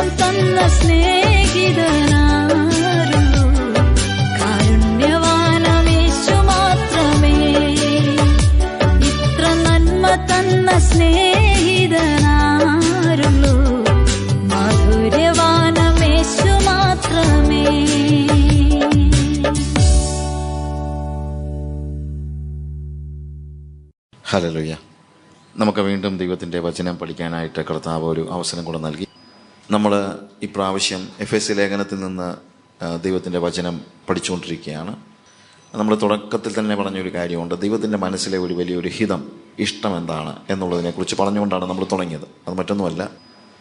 ജന്മം തന്ന സ്നേഹിതനാരുള്ളൂ, കാരുണ്യവാനമേശു മാത്രമേ. ഇത്ര നന്മ തന്ന സ്നേഹിതനാരുള്ളൂ, മാധുര്യവാനമേശു മാത്രമേ. ഹല്ലേലൂയ. നമുക്ക് വീണ്ടും ദൈവത്തിൻ്റെ വചനം പഠിക്കാനായിട്ട് കർത്താവ് ഒരു അവസരം കൂടെ നൽകി. നമ്മൾ ഇപ്രാവശ്യം എഫെസ്യ ലേഖനത്തിൽ നിന്ന് ദൈവത്തിൻ്റെ വചനം പഠിച്ചുകൊണ്ടിരിക്കുകയാണ്. നമ്മൾ തുടക്കത്തിൽ തന്നെ പറഞ്ഞൊരു കാര്യമുണ്ട്, ദൈവത്തിൻ്റെ മനസ്സിലെ ഒരു വലിയൊരു ഹിതം, ഇഷ്ടം എന്താണ് എന്നുള്ളതിനെക്കുറിച്ച് പറഞ്ഞുകൊണ്ടാണ് നമ്മൾ തുടങ്ങിയത്. അത് മറ്റൊന്നുമല്ല,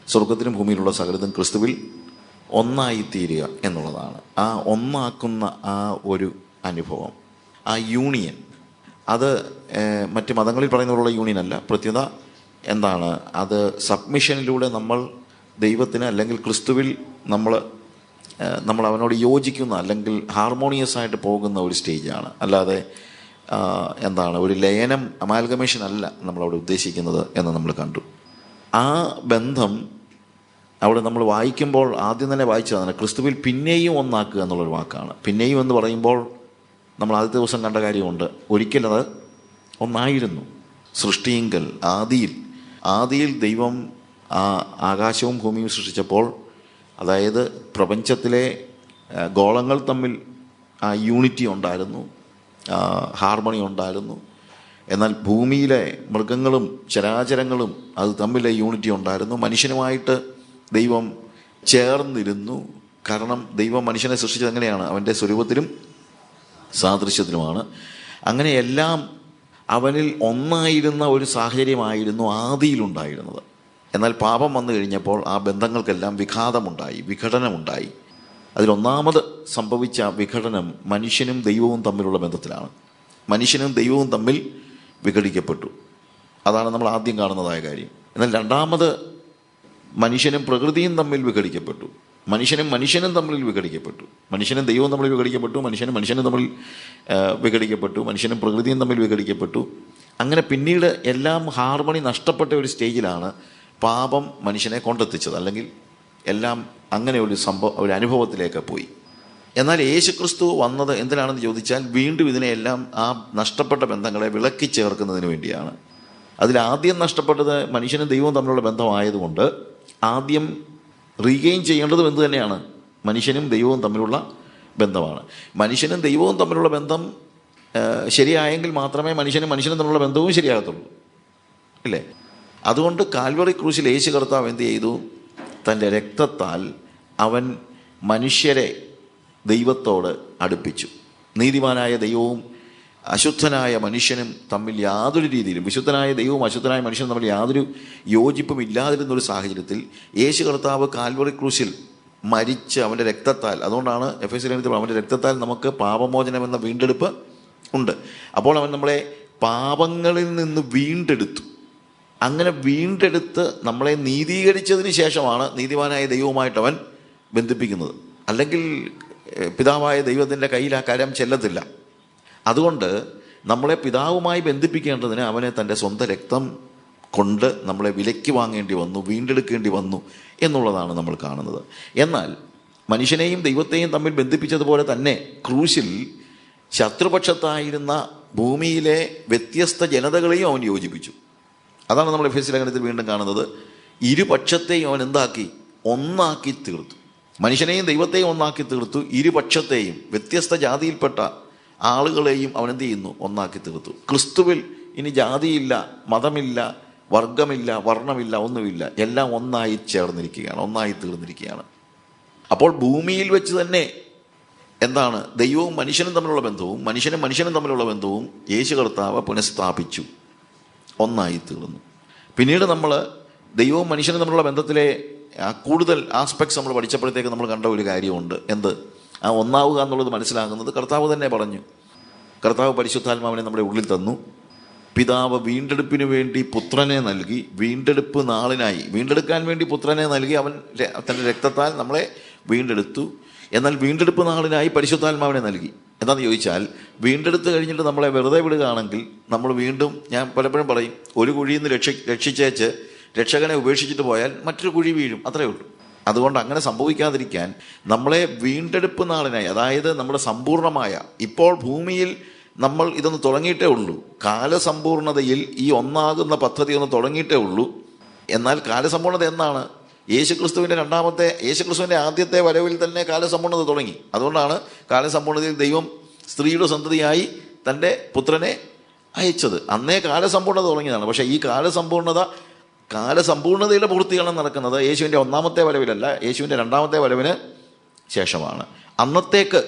സ്വർഗത്തിലും ഭൂമിയിലുള്ള സകലതും ക്രിസ്തുവിൽ ഒന്നായിത്തീരുക എന്നുള്ളതാണ്. ആ ഒന്നാക്കുന്ന ആ ഒരു അനുഭവം, ആ യൂണിയൻ, അത് മറ്റ് മതങ്ങളിൽ പറയുന്ന പോലുള്ള യൂണിയൻ അല്ല. പ്രത്യേകത എന്താണ്? അത് സബ്മിഷനിലൂടെ നമ്മൾ ദൈവത്തിന് അല്ലെങ്കിൽ ക്രിസ്തുവിൽ നമ്മൾ അവനോട് യോജിക്കുന്ന അല്ലെങ്കിൽ ഹാർമോണിയസ് ആയിട്ട് പോകുന്ന ഒരു സ്റ്റേജാണ്. അല്ലാതെ എന്താണ്, ഒരു ലയനം, അമാൽഗമേഷൻ അല്ല നമ്മളവിടെ ഉദ്ദേശിക്കുന്നത് എന്ന് നമ്മൾ കണ്ടു. ആ ബന്ധം അവിടെ നമ്മൾ വായിക്കുമ്പോൾ ആദ്യം തന്നെ വായിച്ചതാണ്, ക്രിസ്തുവിൽ പിന്നെയും ഒന്നാക്കുക എന്നുള്ളൊരു വാക്കാണ്. പിന്നെയും എന്ന് പറയുമ്പോൾ നമ്മൾ ആദ്യത്തെ ദിവസം കണ്ട കാര്യമുണ്ട്, ഒരിക്കലത് ഒന്നായിരുന്നു. സൃഷ്ടിയിങ്കൽ ആദിയിൽ ദൈവം ആകാശവും ഭൂമിയും സൃഷ്ടിച്ചപ്പോൾ, അതായത് പ്രപഞ്ചത്തിലെ ഗോളങ്ങൾ തമ്മിൽ ആ യൂണിറ്റി ഉണ്ടായിരുന്നു, ഹാർമണി ഉണ്ടായിരുന്നു. എന്നാൽ ഭൂമിയിലെ മൃഗങ്ങളും ചരാചരങ്ങളും അത് തമ്മിലെ യൂണിറ്റി ഉണ്ടായിരുന്നു. മനുഷ്യനുമായിട്ട് ദൈവം ചേർന്നിരുന്നു. കാരണം ദൈവം മനുഷ്യനെ സൃഷ്ടിച്ചത് എങ്ങനെയാണ്? അവൻ്റെ സ്വരൂപത്തിലും സാദൃശ്യത്തിലുമാണ്. അങ്ങനെ എല്ലാം അവനിൽ ഒന്നായിരുന്ന ഒരു സാഹചര്യമായിരുന്നു ആദിയിലുണ്ടായിരുന്നത്. എന്നാൽ പാപം വന്നു കഴിഞ്ഞപ്പോൾ ആ ബന്ധങ്ങൾക്കെല്ലാം വിഘടനമുണ്ടായി. അതിലൊന്നാമത് സംഭവിച്ച വിഘടനം മനുഷ്യനും ദൈവവും തമ്മിലുള്ള ബന്ധത്തിലാണ്. മനുഷ്യനും ദൈവവും തമ്മിൽ വിഘടിക്കപ്പെട്ടു. അതാണ് നമ്മൾ ആദ്യം കാണുന്നതായ കാര്യം. എന്നാൽ രണ്ടാമത് മനുഷ്യനും പ്രകൃതിയും തമ്മിൽ വിഘടിക്കപ്പെട്ടു. മനുഷ്യനും തമ്മിൽ വിഘടിക്കപ്പെട്ടു. മനുഷ്യനും ദൈവവും തമ്മിൽ വിഘടിക്കപ്പെട്ടു. മനുഷ്യനും തമ്മിൽ വിഘടിക്കപ്പെട്ടു. മനുഷ്യനും പ്രകൃതിയും തമ്മിൽ വിഘടിക്കപ്പെട്ടു. അങ്ങനെ പിന്നീട് എല്ലാം ഹാർമണി നഷ്ടപ്പെട്ട ഒരു സ്റ്റേജിലാണ് പാപം മനുഷ്യനെ കൊണ്ടെത്തിച്ചത്. അല്ലെങ്കിൽ എല്ലാം അങ്ങനെ ഒരു അനുഭവത്തിലേക്ക് പോയി. എന്നാൽ യേശുക്രിസ്തു വന്നത് എന്തിനാണെന്ന് ചോദിച്ചാൽ, വീണ്ടും ഇതിനെയെല്ലാം ആ നഷ്ടപ്പെട്ട ബന്ധങ്ങളെ വിളക്കി ചേർക്കുന്നതിന് വേണ്ടിയാണ്. അതിലാദ്യം നഷ്ടപ്പെട്ടത് മനുഷ്യനും ദൈവവും തമ്മിലുള്ള ബന്ധമായതുകൊണ്ട് ആദ്യം റീഗെയിൻ ചെയ്യേണ്ടതും എന്ത് തന്നെയാണ്? മനുഷ്യനും ദൈവവും തമ്മിലുള്ള ബന്ധമാണ്. മനുഷ്യനും ദൈവവും തമ്മിലുള്ള ബന്ധം ശരിയായെങ്കിൽ മാത്രമേ മനുഷ്യനും തമ്മിലുള്ള ബന്ധവും ശരിയാകത്തുള്ളൂ, ഇല്ലേ? അതുകൊണ്ട് കാൽവറി ക്രൂശിൽ യേശു കർത്താവ് എന്ത് ചെയ്തു? തൻ്റെ രക്തത്താൽ അവൻ മനുഷ്യരെ ദൈവത്തോട് അടുപ്പിച്ചു. നീതിമാനായ ദൈവവും അശുദ്ധനായ മനുഷ്യനും തമ്മിൽ യാതൊരു രീതിയിലും, വിശുദ്ധനായ ദൈവവും അശുദ്ധനായ മനുഷ്യനും തമ്മിൽ യാതൊരു യോജിപ്പും ഇല്ലാതിരുന്നൊരു സാഹചര്യത്തിൽ യേശു കർത്താവ് കാൽവറി ക്രൂശിൽ മരിച്ച് അവൻ്റെ രക്തത്താൽ, അതുകൊണ്ടാണ് എഫെസ്യ ലേഖനത്തിൽ അവൻ്റെ രക്തത്താൽ നമുക്ക് പാപമോചനം എന്ന വീണ്ടെടുപ്പ് ഉണ്ട്. അപ്പോൾ അവൻ നമ്മളെ പാപങ്ങളിൽ നിന്ന് വീണ്ടെടുത്തു. അങ്ങനെ വീണ്ടെടുത്ത് നമ്മളെ നീതീകരിച്ചതിന് ശേഷമാണ് നീതിമാനായ ദൈവവുമായിട്ട് അവൻ ബന്ധിപ്പിക്കുന്നത്. അല്ലെങ്കിൽ പിതാവായ ദൈവത്തിൻ്റെ കയ്യിൽ ആ കാര്യം ചെല്ലത്തില്ല. അതുകൊണ്ട് നമ്മളെ പിതാവുമായി ബന്ധിപ്പിക്കേണ്ടതിന് അവനെ തൻ്റെ സ്വന്തം രക്തം കൊണ്ട് നമ്മളെ വിലയ്ക്ക് വാങ്ങേണ്ടി വന്നു, വീണ്ടെടുക്കേണ്ടി വന്നു എന്നുള്ളതാണ് നമ്മൾ കാണുന്നത്. എന്നാൽ മനുഷ്യനെയും ദൈവത്തെയും തമ്മിൽ ബന്ധിപ്പിച്ചതുപോലെ തന്നെ ക്രൂശിൽ ശത്രുപക്ഷത്തായിരുന്ന ഭൂമിയിലെ വ്യത്യസ്ത ജനതകളെയും അവൻ യോജിപ്പിച്ചു. അതാണ് നമ്മൾ എഫെസ്യ ലേഖനത്തിൽ വീണ്ടും കാണുന്നത്. ഇരുപക്ഷത്തെയും അവൻ എന്താക്കി? ഒന്നാക്കി തീർത്തു. മനുഷ്യനെയും ദൈവത്തെയും ഒന്നാക്കി തീർത്തു. ഇരുപക്ഷത്തെയും വ്യത്യസ്ത ജാതിയിൽപ്പെട്ട ആളുകളെയും അവൻ എന്ത് ചെയ്യുന്നു? ഒന്നാക്കി തീർത്തു. ക്രിസ്തുവിൽ ഇനി ജാതിയില്ല, മതമില്ല, വർഗമില്ല, വർണ്ണമില്ല, ഒന്നുമില്ല. എല്ലാം ഒന്നായി ചേർന്നിരിക്കുകയാണ്, ഒന്നായി തീർന്നിരിക്കുകയാണ്. അപ്പോൾ ഭൂമിയിൽ വെച്ച് തന്നെ എന്താണ്? ദൈവവും മനുഷ്യനും തമ്മിലുള്ള ബന്ധവും മനുഷ്യനും തമ്മിലുള്ള ബന്ധവും യേശു കർത്താവ് പുനഃസ്ഥാപിച്ചു, ഒന്നായി തീർന്നു. പിന്നീട് നമ്മൾ ദൈവവും മനുഷ്യനും തമ്മിലുള്ള ബന്ധത്തിലെ കൂടുതൽ ആസ്പെക്ട്സ് നമ്മൾ പഠിച്ചപ്പോഴത്തേക്ക് നമ്മൾ കണ്ട ഒരു കാര്യമുണ്ട്. എന്ത്? ആ ഒന്നാവുക എന്നുള്ളത് മനസ്സിലാകുന്നത് കർത്താവ് തന്നെ പറഞ്ഞു. കർത്താവ് പരിശുദ്ധാത്മാവിനെ നമ്മുടെ ഉള്ളിൽ തന്നു. പിതാവ് വീണ്ടെടുപ്പിന് വേണ്ടി പുത്രനെ നൽകി. വീണ്ടെടുക്കാൻ വേണ്ടി പുത്രനെ നൽകി. അവൻ തൻ്റെ രക്തത്താൽ നമ്മളെ വീണ്ടെടുത്തു. എന്നാൽ വീണ്ടെടുപ്പ് നാളിനായി പരിശുദ്ധാത്മാവിനെ നൽകി. എന്താണെന്ന് ചോദിച്ചാൽ, വീണ്ടെടുത്ത് കഴിഞ്ഞിട്ട് നമ്മളെ വെറുതെ വിടുകയാണെങ്കിൽ നമ്മൾ വീണ്ടും, ഞാൻ പലപ്പോഴും പറയും, ഒരു കുഴിയിൽ നിന്ന് രക്ഷിച്ചേച്ച് രക്ഷകനെ ഉപേക്ഷിച്ചിട്ട് പോയാൽ മറ്റൊരു കുഴി വീഴും, അത്രയേ ഉള്ളൂ. അതുകൊണ്ട് അങ്ങനെ സംഭവിക്കാതിരിക്കാൻ നമ്മളെ വീണ്ടെടുപ്പ് നാളിനായി, അതായത് നമ്മുടെ സമ്പൂർണമായ, ഇപ്പോൾ ഭൂമിയിൽ നമ്മൾ ഇതൊന്ന് തുടങ്ങിയിട്ടേ ഉള്ളൂ. കാലസമ്പൂർണതയിൽ ഈ ഒന്നാകുന്ന പദ്ധതി ഒന്ന് തുടങ്ങിയിട്ടേ ഉള്ളൂ. എന്നാൽ കാലസമ്പൂർണത എന്നാണ്? യേശുക്രിസ്തുവിൻ്റെ ആദ്യത്തെ വരവിൽ തന്നെ കാലസമ്പൂർണത തുടങ്ങി. അതുകൊണ്ടാണ് കാലസമ്പൂർണതയിൽ ദൈവം സ്ത്രീയുടെ സന്തതിയായി തൻ്റെ പുത്രനെ അയച്ചത്. അന്നേ കാലസമ്പൂർണത തുടങ്ങിയതാണ്. പക്ഷേ ഈ കാലസമ്പൂർണതയുടെ പൂർത്തീകരണം നടക്കുന്നത് യേശുവിൻ്റെ ഒന്നാമത്തെ വരവിലല്ല, യേശുവിൻ്റെ രണ്ടാമത്തെ വരവിന് ശേഷമാണ്. അന്നത്തേക്ക്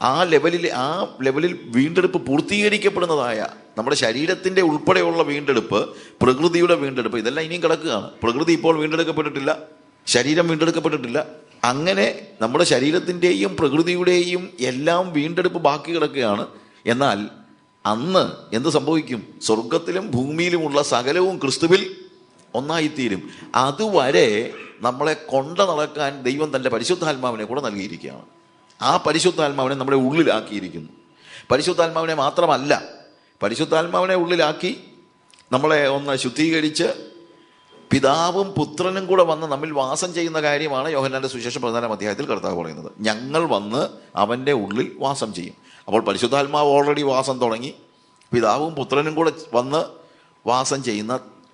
ആ ലെവലിൽ വീണ്ടെടുപ്പ് പൂർത്തീകരിക്കപ്പെടുന്നതായ നമ്മുടെ ശരീരത്തിൻ്റെ ഉൾപ്പെടെയുള്ള വീണ്ടെടുപ്പ്, പ്രകൃതിയുടെ വീണ്ടെടുപ്പ്, ഇതെല്ലാം ഇനിയും കിടക്കുകയാണ്. പ്രകൃതി ഇപ്പോൾ വീണ്ടെടുക്കപ്പെട്ടിട്ടില്ല, ശരീരം വീണ്ടെടുക്കപ്പെട്ടിട്ടില്ല. അങ്ങനെ നമ്മുടെ ശരീരത്തിൻ്റെയും പ്രകൃതിയുടെയും എല്ലാം വീണ്ടെടുപ്പ് ബാക്കി കിടക്കുകയാണ്. എന്നാൽ അന്ന് എന്ത് സംഭവിക്കും? സ്വർഗത്തിലും ഭൂമിയിലുമുള്ള സകലവും ക്രിസ്തുവിൽ ഒന്നായിത്തീരും. അതുവരെ നമ്മളെ കൊണ്ട നടക്കാൻ ദൈവം തൻ്റെ പരിശുദ്ധാത്മാവിനെ കൂടെ നൽകിയിരിക്കുകയാണ്. ആ പരിശുദ്ധാത്മാവിനെ നമ്മുടെ ഉള്ളിലാക്കിയിരിക്കുന്നു. പരിശുദ്ധാത്മാവിനെ മാത്രമല്ല, പരിശുദ്ധാത്മാവിനെ ഉള്ളിലാക്കി നമ്മളെ ഒന്ന് ശുദ്ധീകരിച്ച് പിതാവും പുത്രനും കൂടെ വന്ന് നമ്മിൽ വാസം ചെയ്യുന്ന കാര്യമാണ് യോഹന്നാന്റെ സുവിശേഷം 14-ാം അധ്യായത്തിൽ കർത്താവ് പറയുന്നത്. ഞങ്ങൾ വന്ന് അവൻ്റെ ഉള്ളിൽ വാസം ചെയ്യും. അപ്പോൾ പരിശുദ്ധാത്മാവ് ഓൾറെഡി വാസം തുടങ്ങി. പിതാവും പുത്രനും കൂടെ വന്ന് വാസം ചെയ്യുന്ന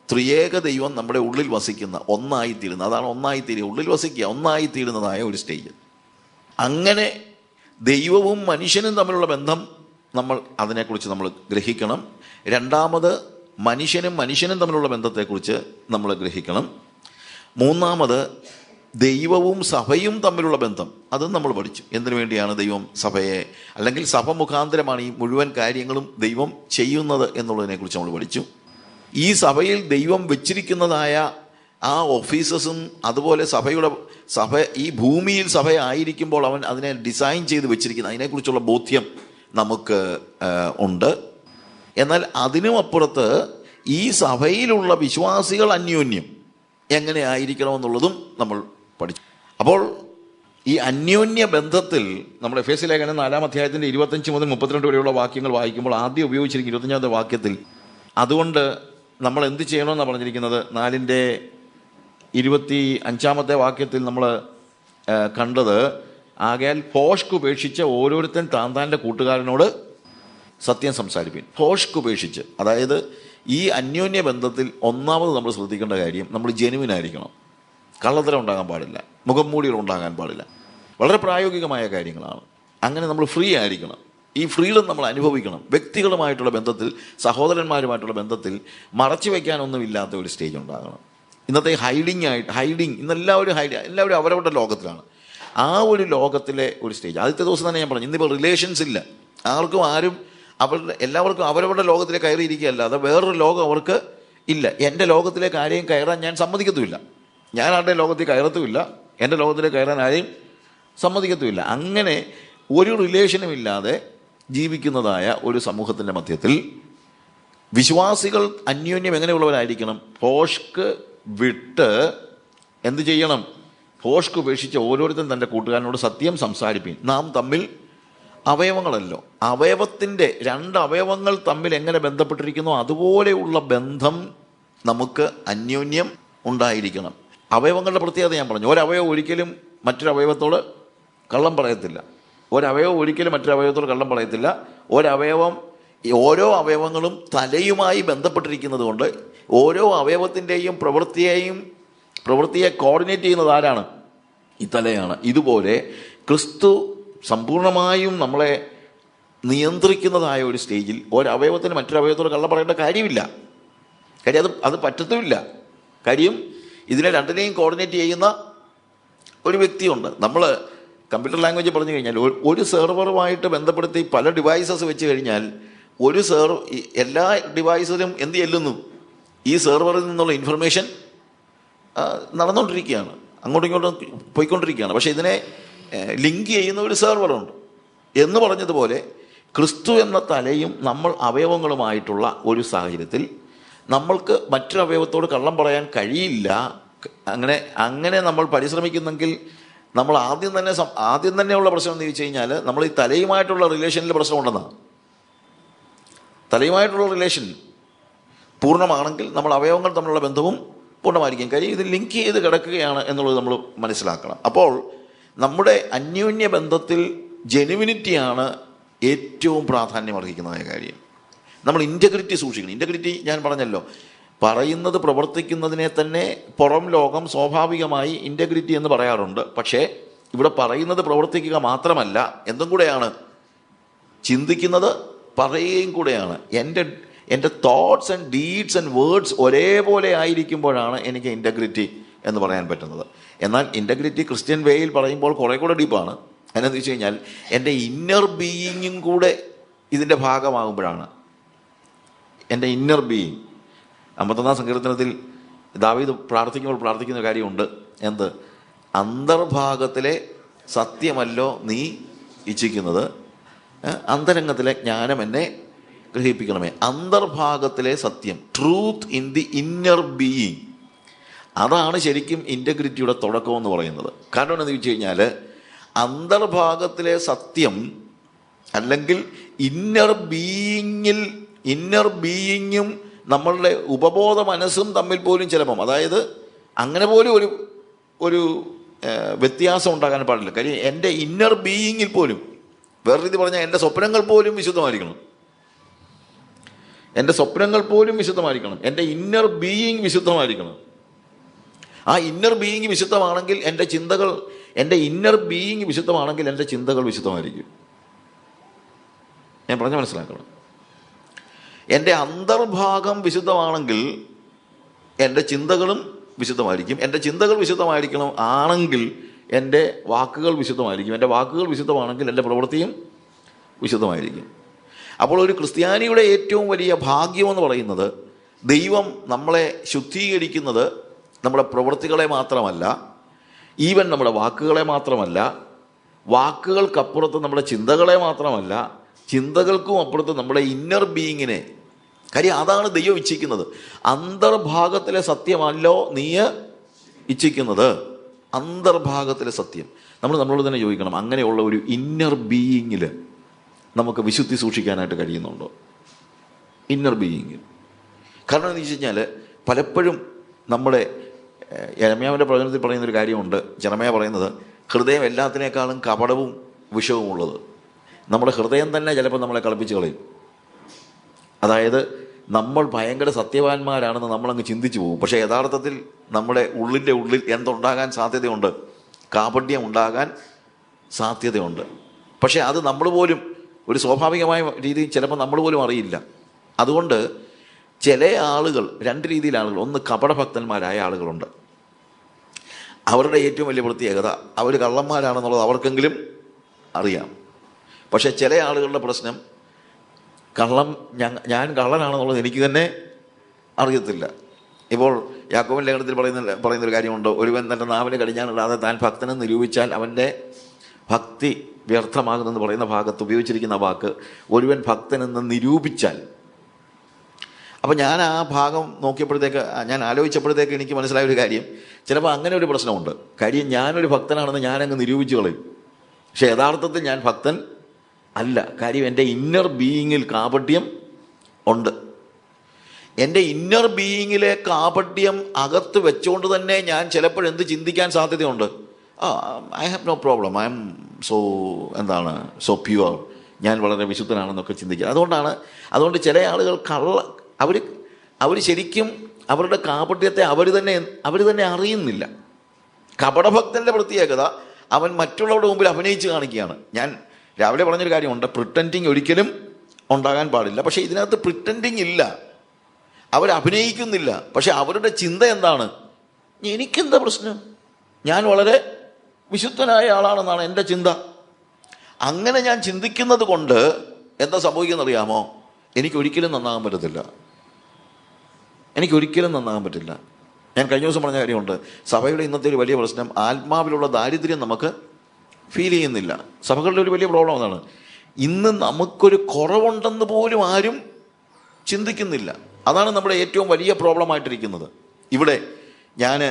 ത്രിയേക ദൈവം നമ്മുടെ ഉള്ളിൽ വസിക്കുന്ന, ഒന്നായിത്തീരുന്ന, അതാണ് ഒന്നായിത്തീരുക, ഉള്ളിൽ വസിക്കുക, ഒന്നായിത്തീരുന്നതായ ഒരു സ്റ്റേജ്. അങ്ങനെ ദൈവവും മനുഷ്യനും തമ്മിലുള്ള ബന്ധം അതിനെക്കുറിച്ച് നമ്മൾ ഗ്രഹിക്കണം. രണ്ടാമത് മനുഷ്യനും തമ്മിലുള്ള ബന്ധത്തെക്കുറിച്ച് നമ്മൾ ഗ്രഹിക്കണം. മൂന്നാമത് ദൈവവും സഭയും തമ്മിലുള്ള ബന്ധം, അതും നമ്മൾ പഠിച്ചു. എന്തിനു വേണ്ടിയാണ് ദൈവം സഭയെ, അല്ലെങ്കിൽ സഭ മുഖാന്തരമാണ് ഈ മുഴുവൻ കാര്യങ്ങളും ദൈവം ചെയ്യുന്നത് എന്നുള്ളതിനെക്കുറിച്ച് നമ്മൾ പഠിച്ചു. ഈ സഭയിൽ ദൈവം വെച്ചിരിക്കുന്നതായ ആ ഓഫീസസും, അതുപോലെ സഭ ഈ ഭൂമിയിൽ സഭയായിരിക്കുമ്പോൾ അവൻ അതിനെ ഡിസൈൻ ചെയ്ത് വെച്ചിരിക്കുന്ന അതിനെക്കുറിച്ചുള്ള ബോധ്യം നമുക്ക് ഉണ്ട്. എന്നാൽ അതിനും അപ്പുറത്ത് ഈ സഭയിലുള്ള വിശ്വാസികൾ അന്യോന്യം എങ്ങനെ ആയിരിക്കണമെന്നുള്ളതും നമ്മൾ പഠിച്ചു. അപ്പോൾ ഈ അന്യോന്യ ബന്ധത്തിൽ നമ്മൾ എഫേസ്യ ലേഖനം 4-ാം അധ്യായത്തിൻ്റെ 25 മുതൽ 32 വരെയുള്ള വാക്യങ്ങൾ വായിക്കുമ്പോൾ ആദ്യം ഉപയോഗിച്ചിരിക്കുന്ന 25-ാമത്തെ വാക്യത്തിൽ അതുകൊണ്ട് നമ്മൾ എന്ത് ചെയ്യണമെന്നാണ് പറഞ്ഞിരിക്കുന്നത്. 4-ന്റെ 25-ാമത്തെ വാക്യത്തിൽ നമ്മൾ കണ്ടത്, ആകയാൽ ഭോഷ്ക് ഉപേക്ഷിച്ച് ഓരോരുത്തൻ താന്താൻ്റെ കൂട്ടുകാരനോട് സത്യം സംസാരിപ്പിൻ. ഭോഷ്ക് ഉപേക്ഷിച്ച്, അതായത് ഈ അന്യോന്യ ബന്ധത്തിൽ ഒന്നാമത് നമ്മൾ ശ്രദ്ധിക്കേണ്ട കാര്യം, നമ്മൾ ജെനുവിനായിരിക്കണം. കള്ളത്തരം ഉണ്ടാകാൻ പാടില്ല, മുഖം മൂടികൾ ഉണ്ടാകാൻ പാടില്ല. വളരെ പ്രായോഗികമായ കാര്യങ്ങളാണ്. അങ്ങനെ നമ്മൾ ഫ്രീ ആയിരിക്കണം. ഈ ഫ്രീഡം നമ്മൾ അനുഭവിക്കണം. വ്യക്തികളുമായിട്ടുള്ള ബന്ധത്തിൽ, സഹോദരന്മാരുമായിട്ടുള്ള ബന്ധത്തിൽ മറച്ചു വയ്ക്കാനൊന്നുമില്ലാത്ത ഒരു സ്റ്റേജ് ഉണ്ടാകണം. ഇന്നത്തെ ഹൈഡിങ് എല്ലാവരും അവരവരുടെ ലോകത്തിലാണ്. ആ ഒരു ലോകത്തിലെ ഒരു സ്റ്റേജ്. ആദ്യത്തെ ദിവസം തന്നെ ഞാൻ പറഞ്ഞു, ഇന്നിപ്പോൾ റിലേഷൻസ് ഇല്ല. എല്ലാവർക്കും അവരവരുടെ ലോകത്തിലെ കയറിയിരിക്കുകയല്ല, അത് വേറൊരു ലോകം അവർക്ക് ഇല്ല. എൻ്റെ ലോകത്തിലേക്ക് ആരെയും കയറാൻ ഞാൻ സമ്മതിക്കത്തുമില്ല. ഞാൻ ആരുടെ ലോകത്തിൽ കയറത്തുമില്ല, എൻ്റെ ലോകത്തിലേക്ക് കയറാൻ ആരെയും സമ്മതിക്കത്തുമില്ല. അങ്ങനെ ഒരു റിലേഷനും ഇല്ലാതെ ജീവിക്കുന്നതായ ഒരു സമൂഹത്തിൻ്റെ മധ്യത്തിൽ വിശ്വാസികൾ അന്യോന്യം എങ്ങനെയുള്ളവരായിരിക്കണം? ഭോഷ്ക് വിട്ട് എന്ത് ചെയ്യണം? ഭോഷ്ക് ഉപേക്ഷിച്ച് ഓരോരുത്തരും തൻ്റെ കൂട്ടുകാരനോട് സത്യം സംസാരിപ്പിൻ. നാം തമ്മിൽ അവയവങ്ങളല്ലോ, അവയവത്തിൻ്റെ 2 അവയവങ്ങൾ തമ്മിൽ എങ്ങനെ ബന്ധപ്പെട്ടിരിക്കുന്നോ അതുപോലെയുള്ള ബന്ധം നമുക്ക് അന്യോന്യം ഉണ്ടായിരിക്കണം. അവയവങ്ങളുടെ പ്രത്യേകത ഞാൻ പറഞ്ഞു. ഒരവയവം ഒരിക്കലും മറ്റൊരു അവയവത്തോട് കള്ളം പറയത്തില്ല. ഓരോ അവയവങ്ങളും തലയുമായി ബന്ധപ്പെട്ടിരിക്കുന്നത് കൊണ്ട് ഓരോ അവയവത്തിൻ്റെയും പ്രവൃത്തിയെ കോർഡിനേറ്റ് ചെയ്യുന്നത് ആരാണ്? ഈ തലയാണ്. ഇതുപോലെ ക്രിസ്തു സമ്പൂർണമായും നമ്മളെ നിയന്ത്രിക്കുന്നതായ ഒരു സ്റ്റേജിൽ ഒരവയവത്തിന് മറ്റൊരു അവയവത്തോട് കള്ളം പറയേണ്ട കാര്യമില്ല. കാര്യം അത് പറ്റത്തുമില്ല. കാര്യം ഇതിനെ രണ്ടിനെയും കോർഡിനേറ്റ് ചെയ്യുന്ന ഒരു വ്യക്തിയുണ്ട്. നമ്മൾ കമ്പ്യൂട്ടർ ലാംഗ്വേജ് പറഞ്ഞു കഴിഞ്ഞാൽ ഒരു സെർവറുമായിട്ട് ബന്ധപ്പെടുത്തി പല ഡിവൈസസ് വെച്ച് കഴിഞ്ഞാൽ എല്ലാ ഡിവൈസിലും എന്ത് ചെല്ലുന്നു? ഈ സെർവറിൽ നിന്നുള്ള ഇൻഫർമേഷൻ നടന്നുകൊണ്ടിരിക്കുകയാണ്, അങ്ങോട്ടും ഇങ്ങോട്ടും പോയിക്കൊണ്ടിരിക്കുകയാണ്. പക്ഷേ ഇതിനെ ലിങ്ക് ചെയ്യുന്ന ഒരു സെർവറുണ്ട്. എന്ന് പറഞ്ഞതുപോലെ ക്രിസ്തു എന്ന തലയും നമ്മൾ അവയവങ്ങളുമായിട്ടുള്ള ഒരു സാഹചര്യത്തിൽ നമ്മൾക്ക് മറ്റൊരു അവയവത്തോട് കള്ളം പറയാൻ കഴിയില്ല. അങ്ങനെ നമ്മൾ പരിശ്രമിക്കുന്നെങ്കിൽ നമ്മൾ ആദ്യം തന്നെയുള്ള പ്രശ്നം എന്ന് ചോദിച്ചു കഴിഞ്ഞാൽ നമ്മൾ ഈ തലയുമായിട്ടുള്ള റിലേഷനിൽ പ്രശ്നമുണ്ടെന്നാണ്. തലയുമായിട്ടുള്ള റിലേഷൻ പൂർണ്ണമാണെങ്കിൽ നമ്മൾ അവയവങ്ങൾ തമ്മിലുള്ള ബന്ധവും പൂർണ്ണമായിരിക്കും. കാര്യം ഇത് ലിങ്ക് ചെയ്ത് കിടക്കുകയാണ് എന്നുള്ളത് നമ്മൾ മനസ്സിലാക്കണം. അപ്പോൾ നമ്മുടെ അന്യോന്യ ബന്ധത്തിൽ ജെനുവിനിറ്റിയാണ് ഏറ്റവും പ്രാധാന്യം അർഹിക്കുന്നതായ കാര്യം. നമ്മൾ ഇൻറ്റഗ്രിറ്റി സൂക്ഷിക്കണം. ഇൻറ്റഗ്രിറ്റി ഞാൻ പറഞ്ഞല്ലോ, പറയുന്നത് പ്രവർത്തിക്കുന്നതിനെ തന്നെ പുറം ലോകം സ്വാഭാവികമായി ഇൻറ്റഗ്രിറ്റി എന്ന് പറയാറുണ്ട്. പക്ഷേ ഇവിടെ പറയുന്നത് പ്രവർത്തിക്കുക മാത്രമല്ല, എന്തും കൂടെയാണ്, ചിന്തിക്കുന്നത് പറയുകയും കൂടെയാണ്. എൻ്റെ thoughts and deeds and words ഒരേപോലെ ആയിരിക്കുമ്പോഴാണ് എനിക്ക് ഇൻറ്റഗ്രിറ്റി എന്ന് പറയാൻ പറ്റുന്നത്. എന്നാൽ ഇൻറ്റഗ്രിറ്റി ക്രിസ്ത്യൻ വേയിൽ പറയുമ്പോൾ കുറേ കൂടെ ഡീപ്പാണ്. അതിനെന്ന് വെച്ച് കഴിഞ്ഞാൽ എൻ്റെ ഇന്നർ ബീയിങ്ങും കൂടെ ഇതിൻ്റെ ഭാഗമാകുമ്പോഴാണ്. എൻ്റെ ഇന്നർ ബീയിങ് 51 സങ്കീർത്തനത്തിൽ ദാവീദ് പ്രാർത്ഥിക്കുന്ന ഒരു കാര്യമുണ്ട്. എന്ത്? അന്തർഭാഗത്തിലെ സത്യമല്ലോ നീ ഇച്ഛിക്കുന്നത്, അന്തരംഗത്തിലെ ജ്ഞാനം എന്നെ ഗ്രഹിപ്പിക്കണമേ. അന്തർഭാഗത്തിലെ സത്യം, truth in the inner being, അതാണ് ശരിക്കും ഇൻറ്റഗ്രിറ്റിയുടെ തുടക്കം എന്ന് പറയുന്നത്. കാരണം എന്താണെന്ന് ചോദിച്ചു കഴിഞ്ഞാൽ, അന്തർഭാഗത്തിലെ സത്യം അല്ലെങ്കിൽ ഇന്നർ ബീയിങ്ങും നമ്മളുടെ ഉപബോധ മനസ്സും തമ്മിൽ പോലും ചിലപ്പം, അതായത് അങ്ങനെ പോലും ഒരു വ്യത്യാസം ഉണ്ടാകാൻ പാടില്ല. കാര്യം എൻ്റെ ഇന്നർ ബീയിങ്ങിൽ പോലും, വേറെ രീതി പറഞ്ഞാൽ എൻ്റെ സ്വപ്നങ്ങൾ പോലും വിശുദ്ധമായിരിക്കണം. എൻ്റെ സ്വപ്നങ്ങൾ പോലും വിശുദ്ധമായിരിക്കണം. എൻ്റെ ഇന്നർ ബീയിങ് വിശുദ്ധമായിരിക്കണം. ആ ഇന്നർ ബീയിങ് വിശുദ്ധമാണെങ്കിൽ എൻ്റെ ഇന്നർ ബീയിങ് വിശുദ്ധമാണെങ്കിൽ എൻ്റെ ചിന്തകൾ വിശുദ്ധമായിരിക്കും. ഞാൻ പറഞ്ഞ മനസ്സിലാക്കണം. എൻ്റെ അന്തർഭാഗം വിശുദ്ധമാണെങ്കിൽ എൻ്റെ ചിന്തകളും വിശുദ്ധമായിരിക്കും. എൻ്റെ ചിന്തകൾ വിശുദ്ധമായിരിക്കണം ആണെങ്കിൽ എൻ്റെ വാക്കുകൾ വിശുദ്ധമായിരിക്കും. എൻ്റെ വാക്കുകൾ വിശുദ്ധമാണെങ്കിൽ എൻ്റെ പ്രവൃത്തിയും വിശുദ്ധമായിരിക്കും. അപ്പോൾ ഒരു ക്രിസ്ത്യാനിയുടെ ഏറ്റവും വലിയ ഭാഗ്യമെന്ന് പറയുന്നത്, ദൈവം നമ്മളെ ശുദ്ധീകരിക്കുന്നത് നമ്മുടെ പ്രവൃത്തികളെ മാത്രമല്ല, ഈവൻ നമ്മുടെ വാക്കുകളെ മാത്രമല്ല, വാക്കുകൾക്കപ്പുറത്ത് നമ്മുടെ ചിന്തകളെ മാത്രമല്ല, ചിന്തകൾക്കും അപ്പുറത്ത് നമ്മുടെ ഇന്നർ ബീയിങ്ങിനെ. കാര്യം അതാണ് ദൈവം ഇച്ഛിക്കുന്നത്. അന്തർഭാഗത്തിലെ സത്യമല്ലോ നീ ഇച്ഛിക്കുന്നത്, അന്തർഭാഗത്തിലെ സത്യം. നമ്മളോട് തന്നെ ചോദിക്കണം, അങ്ങനെയുള്ള ഒരു ഇന്നർ ബീയിങ്ങിൽ നമുക്ക് വിശുദ്ധി സൂക്ഷിക്കാനായിട്ട് കഴിയുന്നുണ്ടോ? ഇന്നർ ബീയിങ്ങിൽ. കാരണം എന്ന് വെച്ച് കഴിഞ്ഞാൽ, പലപ്പോഴും നമ്മുടെ യെരമ്യാവിൻ്റെ പ്രവചനത്തിൽ പറയുന്നൊരു കാര്യമുണ്ട്. യെരമ്യാ പറയുന്നത്, ഹൃദയം എല്ലാത്തിനേക്കാളും കപടവും വിഷവും ഉള്ളത്. നമ്മുടെ ഹൃദയം തന്നെ ചിലപ്പോൾ നമ്മളെ കളിപ്പിച്ച് കളയും. അതായത് നമ്മൾ ഭയങ്കര സത്യവാന്മാരാണെന്ന് നമ്മളങ്ങ് ചിന്തിച്ചു പോകും. പക്ഷേ യഥാർത്ഥത്തിൽ നമ്മുടെ ഉള്ളിൻ്റെ ഉള്ളിൽ എന്തുണ്ടാകാൻ സാധ്യതയുണ്ട്? കാപട്യം ഉണ്ടാകാൻ സാധ്യതയുണ്ട്. പക്ഷേ അത് നമ്മൾ പോലും ഒരു സ്വാഭാവികമായ രീതിയിൽ ചിലപ്പോൾ നമ്മൾ പോലും അറിയില്ല. അതുകൊണ്ട് ചില ആളുകൾ, രണ്ട് രീതിയിൽ ആളുകൾ, ഒന്ന് കപടഭക്തന്മാരായ ആളുകളുണ്ട്. അവരുടെ ഏറ്റവും വലിയ പ്രത്യേകത അവർ കള്ളന്മാരാണെന്നുള്ളത് അവർക്കെങ്കിലും അറിയാം. പക്ഷേ ചില ആളുകളുടെ പ്രശ്നം, ഞാൻ കള്ളനാണെന്നുള്ളത് എനിക്ക് തന്നെ അറിയത്തില്ല. ഇപ്പോൾ യാക്കോബിൻ ലേഖനത്തിൽ പറയുന്നൊരു കാര്യമുണ്ട്, ഒരുവൻ തൻ്റെ നാവിന് കടിഞ്ഞാണിടാതെ താൻ ഭക്തനെന്ന് നിരൂപിച്ചാൽ അവൻ്റെ ഭക്തി വ്യർത്ഥമാകുന്നെന്ന് പറയുന്ന ഭാഗത്ത് ഉപയോഗിച്ചിരിക്കുന്ന വാക്ക്, ഒരുവൻ ഭക്തനെന്ന് നിരൂപിച്ചാൽ. അപ്പം ഞാൻ ആ ഭാഗം ഞാൻ ആലോചിച്ചപ്പോഴത്തേക്ക് എനിക്ക് മനസ്സിലായ ഒരു കാര്യം, ചിലപ്പോൾ അങ്ങനെ ഒരു പ്രശ്നമുണ്ട്. കാര്യം ഞാനൊരു ഭക്തനാണെന്ന് ഞാനങ്ങ് നിരൂപിച്ച് കളയും. പക്ഷെ യഥാർത്ഥത്തിൽ ഞാൻ ഭക്തൻ അല്ല. കാര്യം എൻ്റെ ഇന്നർ ബീയിങ്ങിൽ കാപട്യം ഉണ്ട്. എൻ്റെ ഇന്നർ ബീയിങ്ങിലെ കാപട്യം അകത്ത് വെച്ചുകൊണ്ട് തന്നെ ഞാൻ ചിലപ്പോഴെന്ത് ചിന്തിക്കാൻ സാധ്യതയുണ്ട്? I have no problem, I am so pure, ഞാൻ വളരെ വിശുദ്ധനാണെന്നൊക്കെ ചിന്തിക്കുക. അതുകൊണ്ട് ചില ആളുകൾ അവർ ശരിക്കും അവരുടെ കാപട്യത്തെ അവർ തന്നെ അറിയുന്നില്ല. കപടഭക്തൻ്റെ പ്രത്യേകത, അവൻ മറ്റുള്ളവരുടെ മുമ്പിൽ അഭിനയിച്ച് കാണിക്കുകയാണ്. ഞാൻ രാവിലെ പറഞ്ഞൊരു കാര്യമുണ്ട്, പ്രിറ്റൻഡിങ് ഒരിക്കലും ഉണ്ടാകാൻ പാടില്ല. പക്ഷേ ഇതിനകത്ത് പ്രിറ്റൻഡിങ് ഇല്ല, അവരഭിനയിക്കുന്നില്ല. പക്ഷെ അവരുടെ ചിന്ത എന്താണ്? എനിക്കെന്താ പ്രശ്നം, ഞാൻ വളരെ വിശുദ്ധനായ ആളാണെന്നാണ് എൻ്റെ ചിന്ത. അങ്ങനെ ഞാൻ ചിന്തിക്കുന്നത് കൊണ്ട് എന്താ സംഭവിക്കുന്നറിയാമോ? എനിക്കൊരിക്കലും നന്നാകാൻ പറ്റത്തില്ല. ഞാൻ കഴിഞ്ഞ ദിവസം പറഞ്ഞ കാര്യമുണ്ട്, സഭയുടെ ഇന്നത്തെ ഒരു വലിയ പ്രശ്നം, ആത്മാവിലുള്ള ദാരിദ്ര്യം നമുക്ക് ഫീൽ ചെയ്യുന്നില്ല. സഭകളുടെ ഒരു വലിയ പ്രോബ്ലം അതാണ്. ഇന്ന് നമുക്കൊരു കുറവുണ്ടെന്ന് പോലും ആരും ചിന്തിക്കുന്നില്ല. അതാണ് നമ്മുടെ ഏറ്റവും വലിയ പ്രോബ്ലമായിട്ടിരിക്കുന്നത്. ഇവിടെ ഞാൻ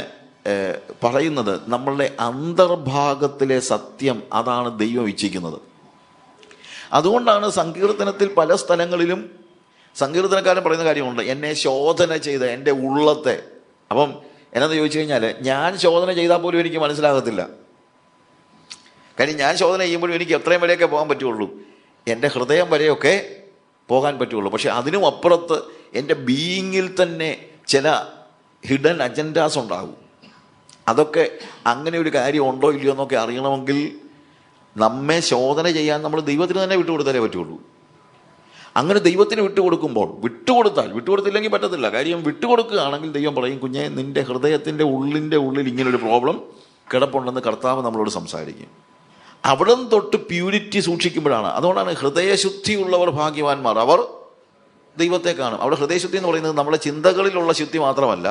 പറയുന്നത്, നമ്മളുടെ അന്തർഭാഗത്തിലെ സത്യം, അതാണ് ദൈവം ഇച്ഛിക്കുന്നത്. അതുകൊണ്ടാണ് സങ്കീർത്തനത്തിൽ പല സ്ഥലങ്ങളിലും സങ്കീർത്തനക്കാരൻ പറയുന്ന കാര്യമുണ്ട്, എന്നെ ശോധന ചെയ്ത് എൻ്റെ ഉള്ളത്തെ. അപ്പം എന്നാന്ന് ചോദിച്ചു കഴിഞ്ഞാൽ ഞാൻ ശോധന ചെയ്താൽ പോലും എനിക്ക് മനസ്സിലാകത്തില്ല. കാര്യം ഞാൻ ശോധന ചെയ്യുമ്പോഴും എനിക്ക് എത്രയും വരെയൊക്കെ പോകാൻ പറ്റുള്ളൂ, എൻ്റെ ഹൃദയം വരെയൊക്കെ പോകാൻ പറ്റുള്ളൂ. പക്ഷെ അതിനും അപ്പുറത്ത് എൻ്റെ ബീയിങ്ങിൽ തന്നെ ചില ഹിഡൻ അജൻഡാസ് ഉണ്ടാകും. അതൊക്കെ അങ്ങനെ ഒരു കാര്യം ഉണ്ടോ ഇല്ലയോ എന്നൊക്കെ അറിയണമെങ്കിൽ നമ്മെ ശോധന ചെയ്യാൻ നമ്മൾ ദൈവത്തിന് തന്നെ വിട്ടുകൊടുത്താലേ പറ്റുള്ളൂ. അങ്ങനെ ദൈവത്തിന് വിട്ടുകൊടുത്തില്ലെങ്കിൽ പറ്റത്തില്ല. കാര്യം വിട്ടുകൊടുക്കുകയാണെങ്കിൽ ദൈവം പറയും, കുഞ്ഞെ നിൻ്റെ ഹൃദയത്തിൻ്റെ ഉള്ളിൽ ഇങ്ങനൊരു പ്രോബ്ലം കിടപ്പുണ്ടെന്ന് കർത്താവ് നമ്മളോട് സംസാരിക്കും. അവിടെ നിന്ന് തൊട്ട് പ്യൂരിറ്റി സൂക്ഷിക്കുമ്പോഴാണ്. അതുകൊണ്ടാണ് ഹൃദയശുദ്ധിയുള്ളവർ ഭാഗ്യവാന്മാർ, അവർ ദൈവത്തെ കാണും. അവിടെ ഹൃദയശുദ്ധി എന്ന് പറയുന്നത് നമ്മുടെ ചിന്തകളിലുള്ള ശുദ്ധി മാത്രമല്ല,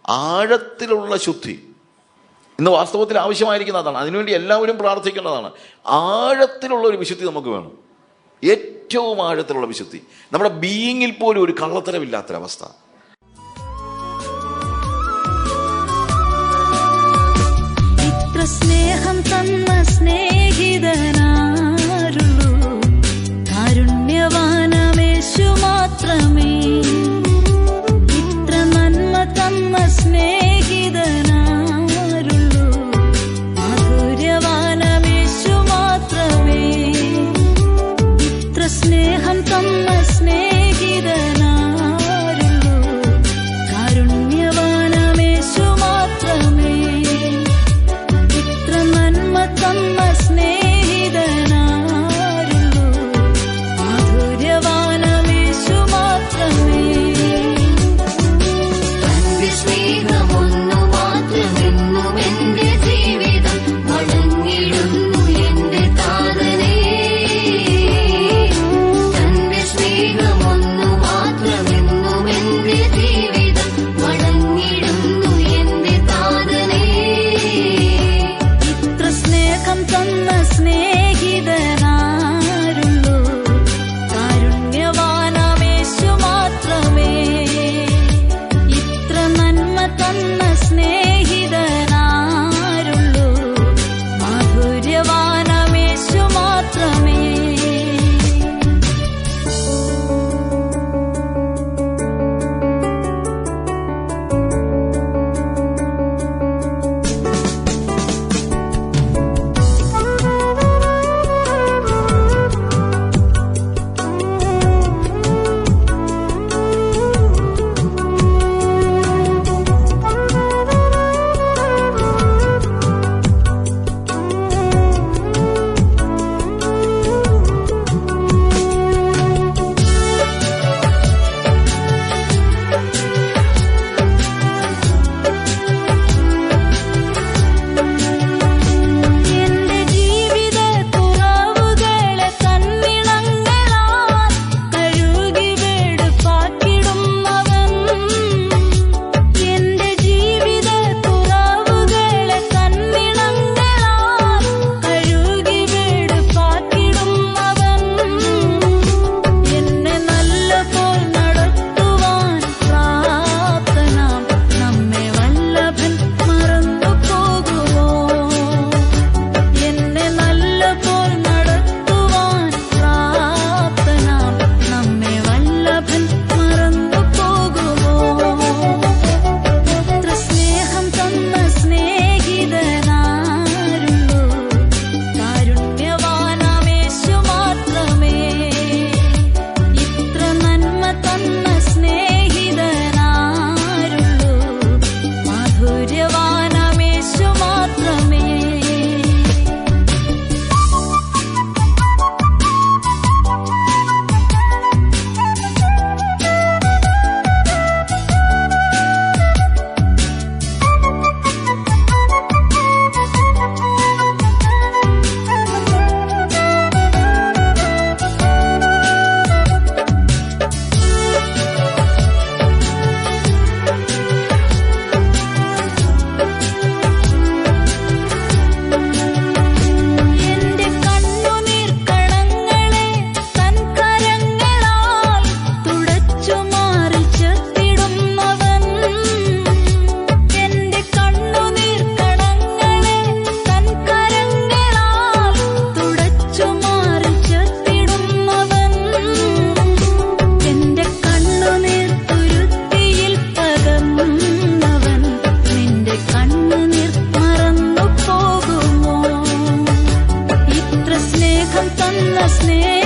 ആഴത്തിലുള്ള ശുദ്ധി ഇന്ന് വാസ്തവത്തിൽ ആവശ്യമായിരിക്കുന്ന അതാണ്. അതിനുവേണ്ടി എല്ലാവരും പ്രാർത്ഥിക്കേണ്ടതാണ്. ആഴത്തിലുള്ള ഒരു വിശുദ്ധി നമുക്ക് വേണം, ഏറ്റവും ആഴത്തിലുള്ള വിശുദ്ധി. നമ്മുടെ ബീയിങ്ങിൽ പോലും ഒരു കള്ളത്തരമില്ലാത്തൊരവസ്ഥ. ഇത്ര സ്നേഹം തന്ന സ്നേഹിതനാരുള്ളൂ, കാരുണ്യവാനമേശു മാത്രമേ. ഇത്ര നന്മ തന്ന സ്നേഹിതനാരുള്ളൂ, മാധുര്യവാനമേശു മാത്രമേ. ഇത്ര സ്നേഹം തന്ന സ്നേഹിതനാരുള്ളൂ, കാരുണ്യവാനമേശു മാത്രമേ. ഇത്ര നന്മ തന്ന സ്നേഹിത തന്ന സ്നേഹം